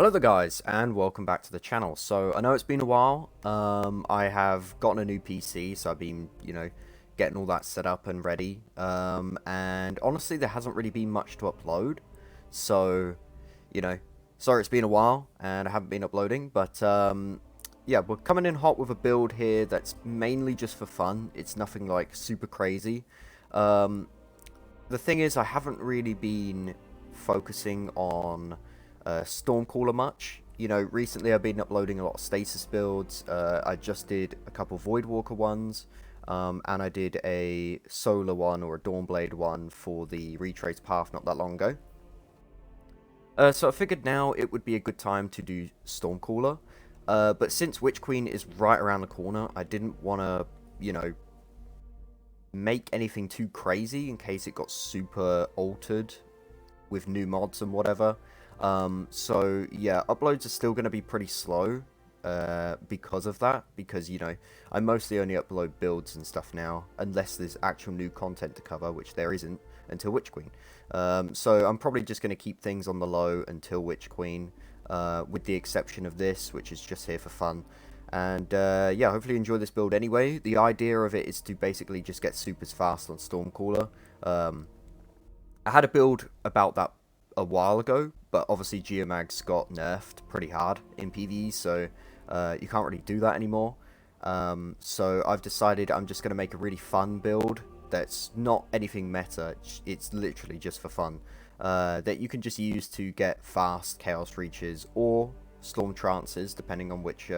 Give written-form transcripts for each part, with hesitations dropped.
Hello there guys, and welcome back to the channel. So, I know it's been a while. I have gotten a new PC, so I've been, getting all that set up and ready. And honestly, there hasn't really been much to upload. So, sorry it's been a while, and I haven't been uploading. But, yeah, we're coming in hot with a build here that's mainly just for fun. It's nothing, like, super crazy. The thing is, I haven't really been focusing on Stormcaller much. Recently I've been uploading a lot of stasis builds. I just did a couple Voidwalker ones, and I did a solar one or a Dawnblade one for the Retrace Path not that long ago. So I figured now it would be a good time to do Stormcaller. But since Witch Queen is right around the corner, I didn't want to, make anything too crazy in case it got super altered with new mods and whatever. So yeah, uploads are still going to be pretty slow because of that, because I mostly only upload builds and stuff now, unless there's actual new content to cover, which there isn't until Witch Queen. So I'm probably just going to keep things on the low until Witch Queen, with the exception of this, which is just here for fun. And yeah, hopefully you enjoy this build anyway. The idea of it is to basically just get supers fast on Stormcaller. I had a build about that a while ago, but obviously Geomag's got nerfed pretty hard in PvE, so you can't really do that anymore. So I've decided I'm just going to make a really fun build that's not anything meta. It's literally just for fun, that you can just use to get fast Chaos Reaches or Storm Trances, depending on which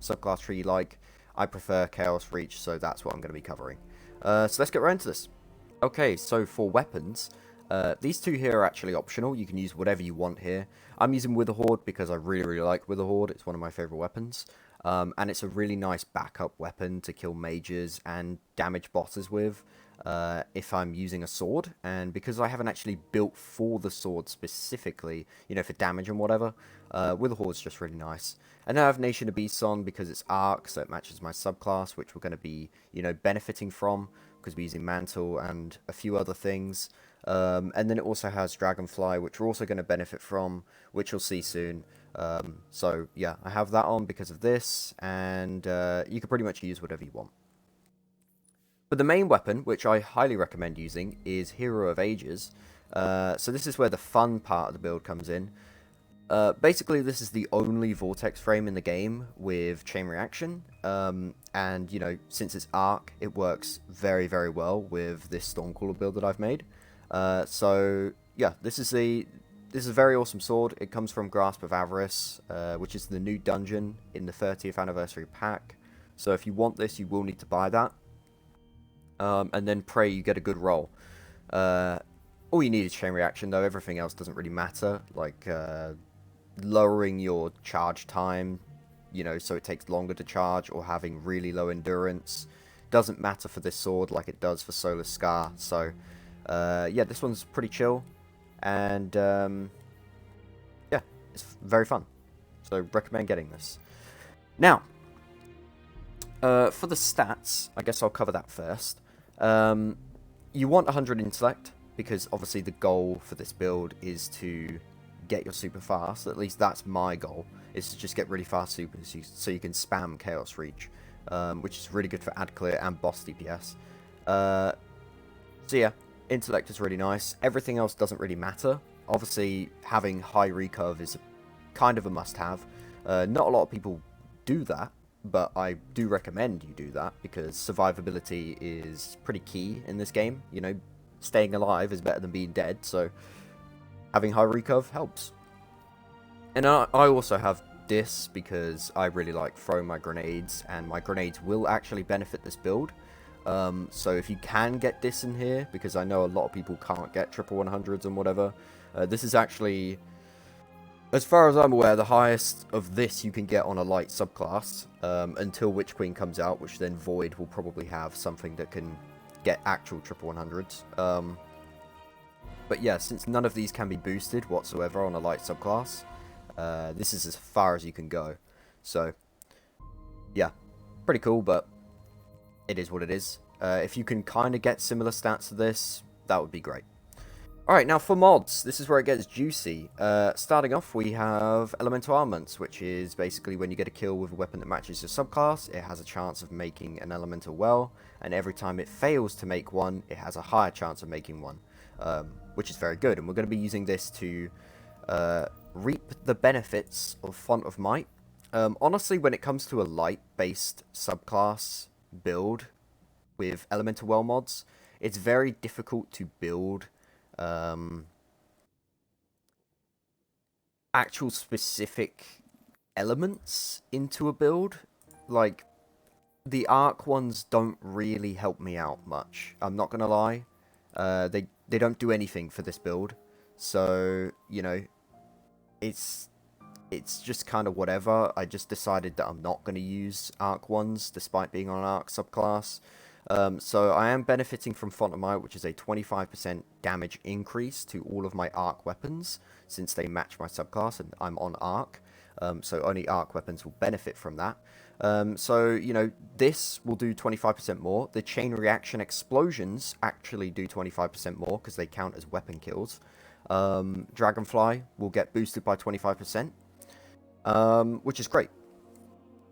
subclass tree you like. I prefer Chaos Reach, so that's what I'm going to be covering. So let's get right into this. Okay, so for weapons, these two here are actually optional. You can use whatever you want here. I'm using Witherhoard because I really like Witherhoard. It's one of my favorite weapons. And it's a really nice backup weapon to kill mages and damage bosses with if I'm using a sword. And because I haven't actually built for the sword specifically, for damage and whatever, Witherhoard's just really nice. And then I have Nation of Beasts on because it's Arc, so it matches my subclass, which we're going to be, benefiting from because we're using Mantle and a few other things. And then it also has Dragonfly, which we're also going to benefit from, which you'll see soon. So yeah, I have that on because of this, and you can pretty much use whatever you want. But the main weapon, which I highly recommend using, is Hero of Ages. So this is where the fun part of the build comes in. Basically, this is the only Vortex frame in the game with chain reaction, and since it's Arc, it works very well with this Stormcaller build that I've made. So yeah, this is a very awesome sword. It comes from Grasp of Avarice, which is the new dungeon in the 30th anniversary pack. So if you want this, you will need to buy that, and then pray you get a good roll. All you need is chain reaction, though. Everything else doesn't really matter, like lowering your charge time, so it takes longer to charge, or having really low endurance doesn't matter for this sword like it does for Solar Scar. So yeah, this one's pretty chill, and yeah, it's very fun, so recommend getting this. Now, for the stats, I guess I'll cover that first. You want 100 Intellect, because obviously the goal for this build is to get your super fast. At least that's my goal, is to just get really fast supers so you can spam Chaos Reach, which is really good for ad clear and boss DPS. So yeah, Intellect is really nice. Everything else doesn't really matter. Obviously, having high recurve is kind of a must-have. Not a lot of people do that, but I do recommend you do that because survivability is pretty key in this game. Staying alive is better than being dead, so having high recurve helps. And I also have Dis because I really like throwing my grenades, and my grenades will actually benefit this build. So if you can get Dis in here, because I know a lot of people can't get triple 100s and whatever, this is actually, as far as I'm aware, the highest of this you can get on a light subclass, until Witch Queen comes out, which then Void will probably have something that can get actual triple 100s. But yeah, since none of these can be boosted whatsoever on a light subclass, this is as far as you can go. So yeah, pretty cool, but it is what it is. If you can kind of get similar stats to this, that would be great. Alright, now for mods, this is where it gets juicy. Starting off, we have Elemental Armaments, which is basically when you get a kill with a weapon that matches your subclass, it has a chance of making an elemental well, and every time it fails to make one, it has a higher chance of making one, which is very good. And we're going to be using this to reap the benefits of Font of Might. Honestly, when it comes to a light-based subclass build with elemental well mods, it's very difficult to build um, actual specific elements into a build. Like, the arc ones don't really help me out much. I'm not gonna lie. They don't do anything for this build. So, you know, it's just kind of whatever. I just decided that I'm not going to use arc ones despite being on an arc subclass. So I am benefiting from Font of Might, which is a 25% damage increase to all of my arc weapons, since they match my subclass and I'm on arc. So only arc weapons will benefit from that. So, you know, this will do 25% more. The chain reaction explosions actually do 25% more because they count as weapon kills. Dragonfly will get boosted by 25%, which is great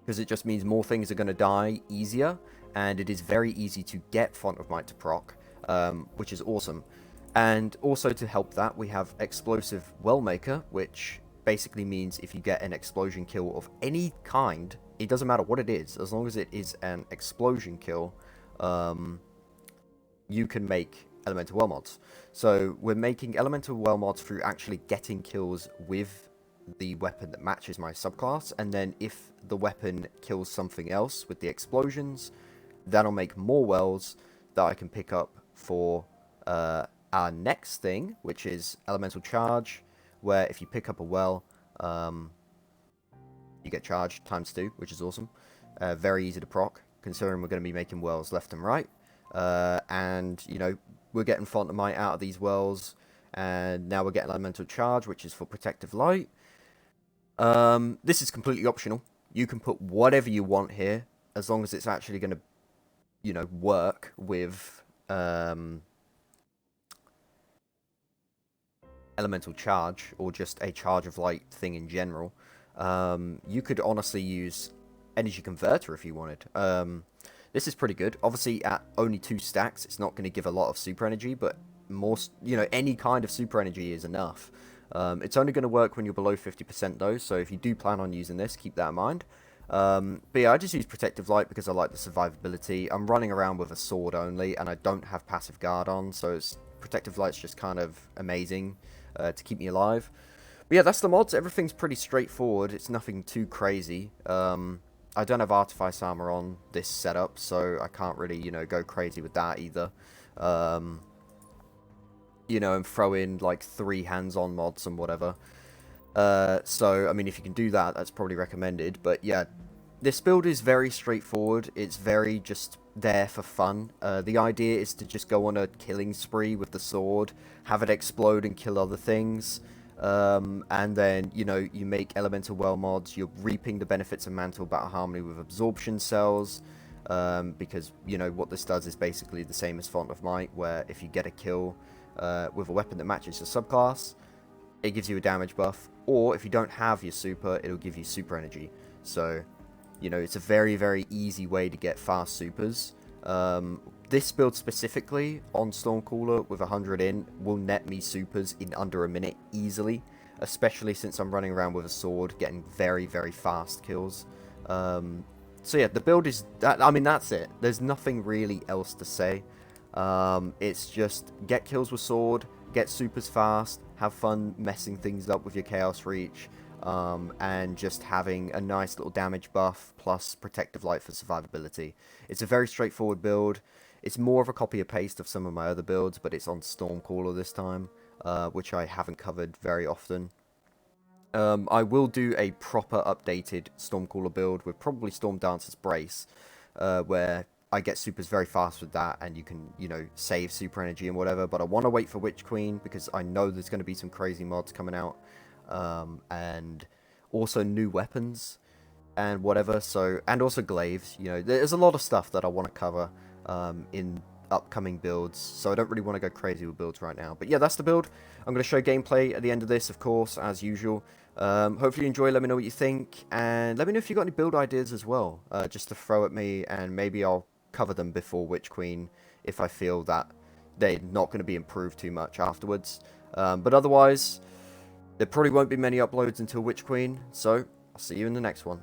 because it just means more things are going to die easier, and it is very easy to get Font of Might to proc, which is awesome. And also to help that, we have Explosive Wellmaker, which basically means if you get an explosion kill of any kind, it doesn't matter what it is, as long as it is an explosion kill, you can make elemental well mods. So we're making elemental well mods through actually getting kills with the weapon that matches my subclass, and then if the weapon kills something else with the explosions, that'll make more wells that I can pick up for our next thing, which is elemental charge, where if you pick up a well, you get charged times 2, which is awesome. Very easy to proc, considering we're going to be making wells left and right. And, you know, we're getting Font of Might out of these wells, and now we're getting elemental charge, which is for protective light. This is completely optional. You can put whatever you want here, as long as it's actually going to, you know, work with elemental charge, or just a charge of light thing in general. You could honestly use energy converter if you wanted. This is pretty good. Obviously, at only 2 stacks, it's not going to give a lot of super energy, but more, you know, any kind of super energy is enough. It's only going to work when you're below 50% though, so if you do plan on using this, keep that in mind. But yeah, I just use Protective Light because I like the survivability. I'm running around with a sword only, and I don't have passive guard on, so Protective Light's just kind of amazing to keep me alive. But yeah, that's the mods. Everything's pretty straightforward. It's nothing too crazy. I don't have Artifice Armor on this setup, so I can't really, you know, go crazy with that either. You know, and throw in like 3 hands-on mods and whatever. So, I mean, if you can do that, that's probably recommended. But yeah, this build is very straightforward. It's very just there for fun. The idea is to just go on a killing spree with the sword, have it explode and kill other things. And then, you know, you make elemental well mods. You're reaping the benefits of Mantle Battle Harmony with absorption cells. Because, you know, what this does is basically the same as Font of Might, where if you get a kill with a weapon that matches your subclass, it gives you a damage buff, or if you don't have your super, it'll give you super energy. So, you know, it's a very, very easy way to get fast supers. This build specifically on Stormcaller with 100 in will net me supers in under a minute easily, especially since I'm running around with a sword, getting very, very fast kills. So yeah, the build is, I mean, that's it. There's nothing really else to say. It's just get kills with sword, get supers fast, have fun messing things up with your Chaos Reach, and just having a nice little damage buff plus Protective Light for survivability. It's a very straightforward build. It's more of a copy and paste of some of my other builds, but it's on Stormcaller this time, which I haven't covered very often. I will do a proper updated Stormcaller build with probably Stormdancer's Brace, where I get supers very fast with that, and you can, you know, save super energy and whatever, but I want to wait for Witch Queen, because I know there's going to be some crazy mods coming out, and also new weapons, and whatever, so, and also glaives, you know, there's a lot of stuff that I want to cover, in upcoming builds, so I don't really want to go crazy with builds right now. But yeah, that's the build. I'm going to show gameplay at the end of this, of course, as usual. Hopefully you enjoy, let me know what you think, and let me know if you got any build ideas as well, just to throw at me, and maybe I'll cover them before Witch Queen if I feel that they're not going to be improved too much afterwards. But otherwise, there probably won't be many uploads until Witch Queen, so I'll see you in the next one.